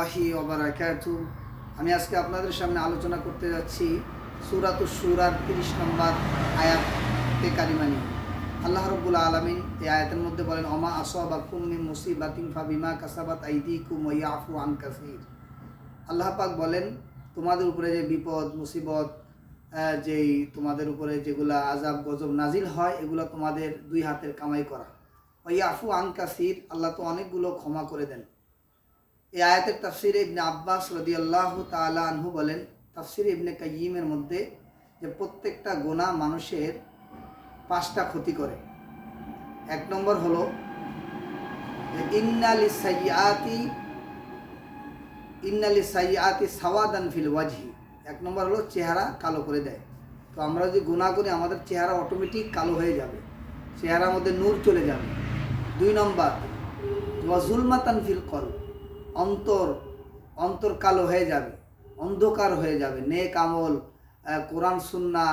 রহমতুল্লাহি ওয়া বারাকাতুহু। আমি আজকে আপনাদের সামনে আলোচনা করতে যাচ্ছি সূরাতুশ শূরার 30 নম্বর আয়াতে কারিমা নিয়ে। আল্লাহ রাব্বুল আলামিন এই আয়াতের মধ্যে বলেন, ওমা আসাবাকুম মিন মুসিবাতিন ফাবিমা কাসাবাত আইদিকুম ওয়া ইয়াফু আন কাসীর। আল্লাহ পাক বলেন, তোমাদের উপরে যে বিপদ মুসিবত, যেই তোমাদের উপরে যেগুলা আযাব গজব নাজিল হয়, এগুলো তোমাদের দুই হাতের কামাই করা। ওয়া ইয়াফু আন কাসীর, আল্লাহ তো অনেকগুলো ক্ষমা করে দেন। এই আয়াতের তাফসিরে ইবনে আব্বাস রাদিয়াল্লাহু তাআলা আনহু বলেন, তাফসিরে ইবনে কাইয়িমের মধ্যে, যে প্রত্যেকটা গুনাহ মানুষের 5টা ক্ষতি করে। এক নম্বর হলো যে ইন্না লিসাইয়্যাতি সাওয়াদান ফিল ওয়াজহি। এক নম্বর হলো চেহারা কালো করে দেয়। তো আমরা যদি গুনাহ করি আমাদের চেহারা অটোমেটিক কালো হয়ে যাবে, চেহারার মধ্যে নূর চলে যাবে। 2 নম্বর ওয়া যুলমাতান ফিল কলব, অন্তর কালো হয়ে যাবে, অন্ধকার হয়ে যাবে। নেক আমল, কোরআন সুন্নাহ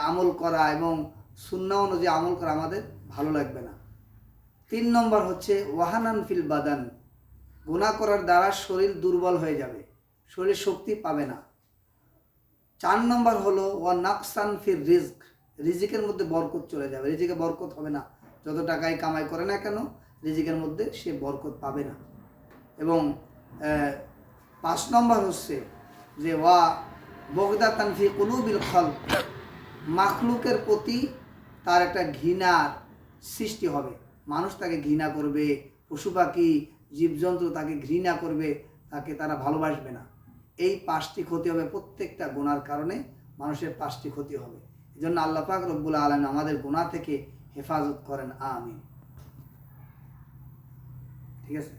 আমল করা এবং সুন্নাহ অনুযায়ী আমল করা আমাদের ভালো লাগবে না। 3 নম্বর হচ্ছে ওয়াহানান ফিল বাদান, গুনাহ করার দ্বারা শরীর দুর্বল হয়ে যাবে, শরীর শক্তি পাবে না। 4 নম্বর হলো ওয়া নাকসান ফির রিজক, রিজিকের মধ্যে বরকত চলে যাবে, রিজিকে বরকত হবে না। যত টাকাই কামাই করে না কেন, রিজিকের মধ্যে সে বরকত পাবে না। এবং 5 নম্বর হচ্ছে যে ওয়া বগদাতান ফি কুলুবিল খালক, মাখলুকের প্রতি তার একটা ঘৃণার সৃষ্টি হবে। মানুষ তাকে ঘৃণা করবে, পশু পাখি জীবজন্তু তাকে ঘৃণা করবে, তাকে তারা ভালোবাসবে না। এই 5টি ক্ষতি হবে, প্রত্যেকটা গুনার কারণে মানুষের 5টি ক্ষতি হবে। এই জন্য আল্লাহ পাক রব্বুল আলামিন আমাদের গুনাহ থেকে হেফাজত করেন, আমিন। ঠিক আছে।